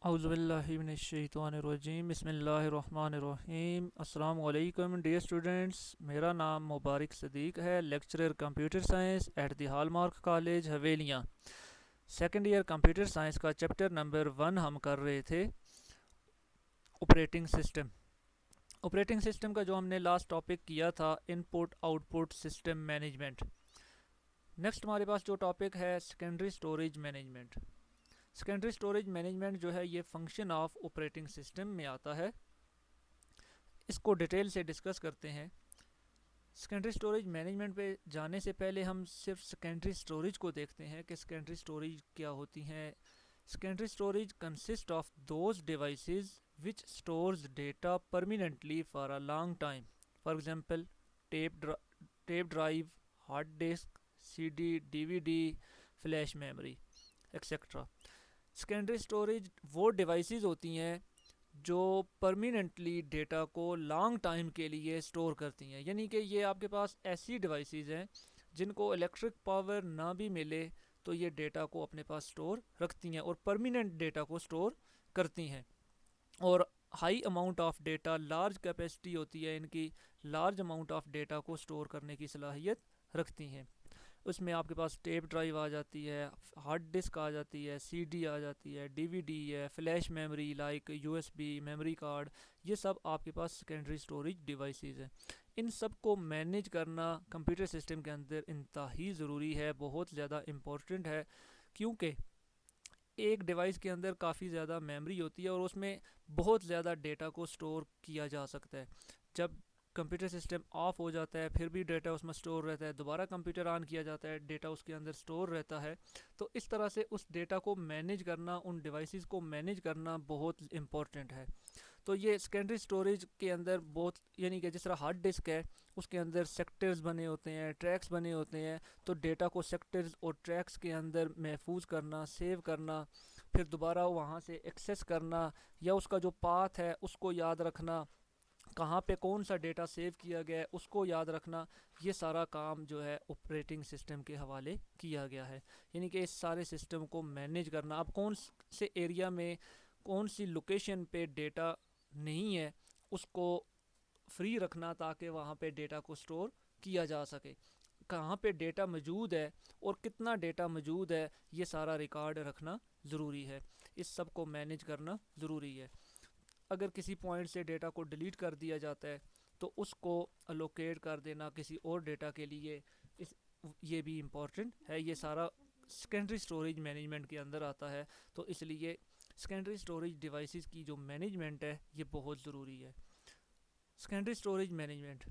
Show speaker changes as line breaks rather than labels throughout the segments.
اعوذ باللہ من الشیطان الرجیم بسم اللہ الرحمن الرحیم السلام علیکم ڈیئر اسٹوڈنٹس، میرا نام مبارک صدیق ہے، lecturer computer science at the Hallmark college Havelian. Second year computer science کا چیپٹر نمبر 1 ہم کر رہے تھے آپریٹنگ سسٹم۔ آپریٹنگ سسٹم کا جو ہم نے لاسٹ ٹاپک کیا تھا input output system management. Next ہمارے پاس جو ٹاپک ہے secondary storage management. Secondary storage management جو ہے یہ فنکشن آف آپریٹنگ سسٹم میں آتا ہے، اس کو ڈیٹیل سے ڈسکس کرتے ہیں۔ سیکنڈری اسٹوریج مینجمنٹ پہ جانے سے پہلے ہم صرف سیکنڈری اسٹوریج کو دیکھتے ہیں کہ سیکنڈری اسٹوریج کیا ہوتی ہیں۔ Secondary storage consist of those devices which stores data permanently for a long time. For example, tape drive, hard disk, CD, DVD, flash memory, etc. Secondary storage وہ devices ہوتی ہیں جو پرمیننٹلی ڈیٹا کو long time کے لیے store کرتی ہیں، یعنی کہ یہ آپ کے پاس ایسی ڈیوائسز ہیں جن کو الیکٹرک پاور نہ بھی ملے تو یہ ڈیٹا کو اپنے پاس سٹور رکھتی ہیں اور پرمیننٹ ڈیٹا کو سٹور کرتی ہیں، اور high amount of data, large capacity ہوتی ہے ان کی، لارج اماؤنٹ آف ڈیٹا کو سٹور کرنے کی صلاحیت رکھتی ہیں۔ اس میں آپ کے پاس ٹیپ ڈرائیو آ جاتی ہے، ہارڈ ڈسک آ جاتی ہے، سی ڈی آ جاتی ہے، ڈی وی ڈی ہے، flash memory like U S B memory card, یہ سب آپ کے پاس سیکنڈری اسٹوریج ڈیوائسز ہیں۔ ان سب کو مینیج کرنا کمپیوٹر سسٹم کے اندر انتہائی ضروری ہے، بہت زیادہ امپورٹنٹ ہے، کیونکہ ایک ڈیوائس کے اندر کافی زیادہ میموری ہوتی ہے اور اس میں بہت زیادہ ڈیٹا کو سٹور کیا جا سکتا ہے۔ جب کمپیوٹر سسٹم آف ہو جاتا ہے پھر بھی ڈیٹا اس میں سٹور رہتا ہے، دوبارہ کمپیوٹر آن کیا جاتا ہے، ڈیٹا اس کے اندر سٹور رہتا ہے، تو اس طرح سے اس ڈیٹا کو مینیج کرنا، ان ڈیوائسز کو مینیج کرنا بہت امپورٹنٹ ہے۔ تو یہ سیکنڈری اسٹوریج کے اندر بہت، یعنی کہ جس طرح ہارڈ ڈسک ہے اس کے اندر سیکٹرز بنے ہوتے ہیں، ٹریکس بنے ہوتے ہیں، تو ڈیٹا کو سیکٹرز اور ٹریکس کے اندر محفوظ کرنا، سیو کرنا، پھر دوبارہ وہاں سے ایکسیس کرنا، یا اس کا جو پاتھ ہے اس کو یاد رکھنا، کہاں پہ کون سا ڈیٹا سیو کیا گیا ہے اس کو یاد رکھنا، یہ سارا کام جو ہے آپریٹنگ سسٹم کے حوالے کیا گیا ہے۔ یعنی کہ اس سارے سسٹم کو مینیج کرنا، اب کون سے ایریا میں کون سی لوکیشن پہ ڈیٹا نہیں ہے اس کو فری رکھنا تاکہ وہاں پہ ڈیٹا کو سٹور کیا جا سکے، کہاں پہ ڈیٹا موجود ہے اور کتنا ڈیٹا موجود ہے، یہ سارا ریکارڈ رکھنا ضروری ہے، اس سب کو مینیج کرنا ضروری ہے۔ اگر کسی پوائنٹ سے ڈیٹا کو ڈیلیٹ کر دیا جاتا ہے تو اس کو الوکیٹ کر دینا کسی اور ڈیٹا کے لیے، یہ بھی امپورٹنٹ ہے، یہ سارا سیکنڈری اسٹوریج مینجمنٹ کے اندر آتا ہے، تو اس لیے سیکنڈری اسٹوریج ڈیوائسز کی جو مینجمنٹ ہے یہ بہت ضروری ہے۔ Secondary storage management,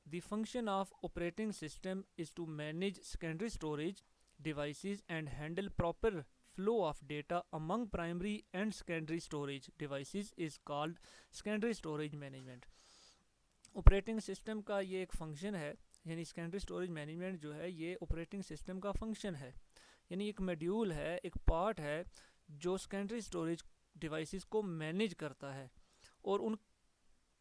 the function of operating system is to manage secondary storage devices and handle proper flow of data among primary and secondary storage devices is called secondary storage management۔ Operating system کا یہ ایک function ہے، یعنی secondary storage management جو ہے یہ operating system کا function ہے، یعنی ایک میڈیول ہے، ایک پارٹ ہے جو سیکنڈری اسٹوریج ڈیوائسز کو مینیج کرتا ہے اور ان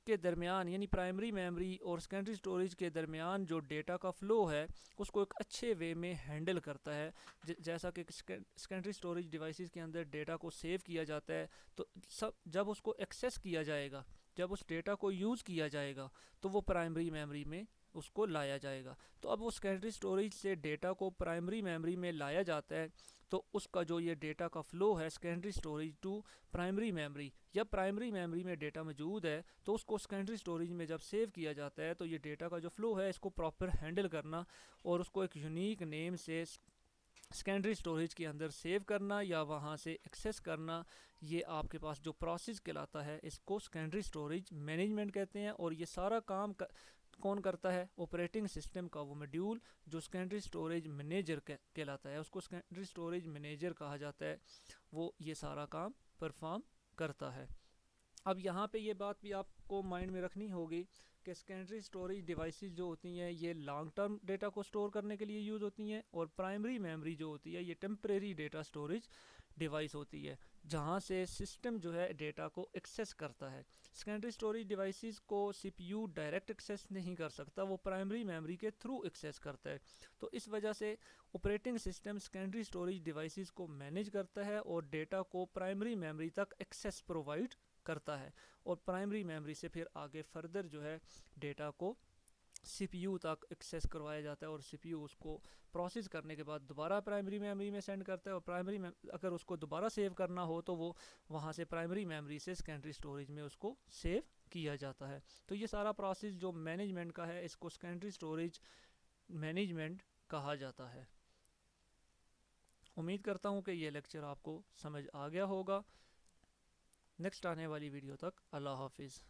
کے درمیان، یعنی پرائمری میموری اور سیکنڈری اسٹوریج کے درمیان جو ڈیٹا کا فلو ہے اس کو ایک اچھے وے میں ہینڈل کرتا ہے۔ جیسا کہ سیکنڈری اسٹوریج ڈیوائسز کے اندر ڈیٹا کو سیو کیا جاتا ہے تو جب اس کو ایکسیس کیا جائے گا، جب اس ڈیٹا کو یوز کیا جائے گا تو وہ پرائمری میموری میں اس کو لایا جائے گا۔ تو اب وہ سیکنڈری اسٹوریج سے ڈیٹا کو پرائمری میموری میں لایا جاتا ہے تو اس کا جو یہ ڈیٹا کا فلو ہے secondary storage to primary memory, یا پرائمری میموری میں ڈیٹا موجود ہے تو اس کو سیکنڈری اسٹوریج میں جب سیو کیا جاتا ہے تو یہ ڈیٹا کا جو فلو ہے اس کو پراپر ہینڈل کرنا اور اس کو ایک یونیک نیم سے سیکنڈری اسٹوریج کے اندر سیو کرنا یا وہاں سے ایکسیس کرنا، یہ آپ کے پاس جو پروسیس کہلاتا ہے اس کو سیکنڈری اسٹوریج مینجمنٹ کہتے ہیں۔ اور یہ سارا کام کون کرتا ہے؟ آپریٹنگ سسٹم کا وہ ماڈیول جو سیکنڈری اسٹوریج مینیجر کہلاتا ہے، اس کو سیکنڈری اسٹوریج مینیجر کہا جاتا ہے، وہ یہ سارا کام پرفارم کرتا ہے۔ اب یہاں پہ یہ بات بھی آپ کو مائنڈ میں رکھنی ہوگی کہ سیکنڈری اسٹوریج ڈیوائسز جو ہوتی ہیں یہ لانگ ٹرم ڈیٹا کو سٹور کرنے کے لیے یوز ہوتی ہیں، اور پرائمری میموری جو ہوتی ہے یہ ٹیمپریری ڈیٹا سٹوریج ڈیوائس ہوتی ہے جہاں سے سسٹم جو ہے ڈیٹا کو ایکسیس کرتا ہے۔ سیکنڈری اسٹوریج ڈیوائسز کو سی پی یو ڈائریکٹ ایکسیس نہیں کر سکتا، وہ پرائمری میموری کے تھرو ایکسیس کرتا ہے۔ تو اس وجہ سے operating system secondary storage devices کو مینیج کرتا ہے اور ڈیٹا کو پرائمری میموری تک ایکسیس پرووائڈ کرتا ہے، اور پرائمری میموری سے پھر آگے فردر جو ہے ڈیٹا کو سی پی یو تک ایکسیس کروایا جاتا ہے، اور سی پی یو اس کو پروسیس کرنے کے بعد دوبارہ پرائمری میموری میں سینڈ کرتا ہے، اور اگر اس کو دوبارہ سیو کرنا ہو تو وہ وہاں سے پرائمری میموری سے سیکنڈری اسٹوریج میں اس کو سیو کیا جاتا ہے۔ تو یہ سارا پروسیس جو مینجمنٹ کا ہے اس کو سیکنڈری اسٹوریج مینجمنٹ کہا جاتا ہے۔ امید کرتا ہوں کہ یہ لیکچر آپ کو سمجھ آ گیا ہوگا۔ نیکسٹ آنے والی ویڈیو تک اللہ حافظ۔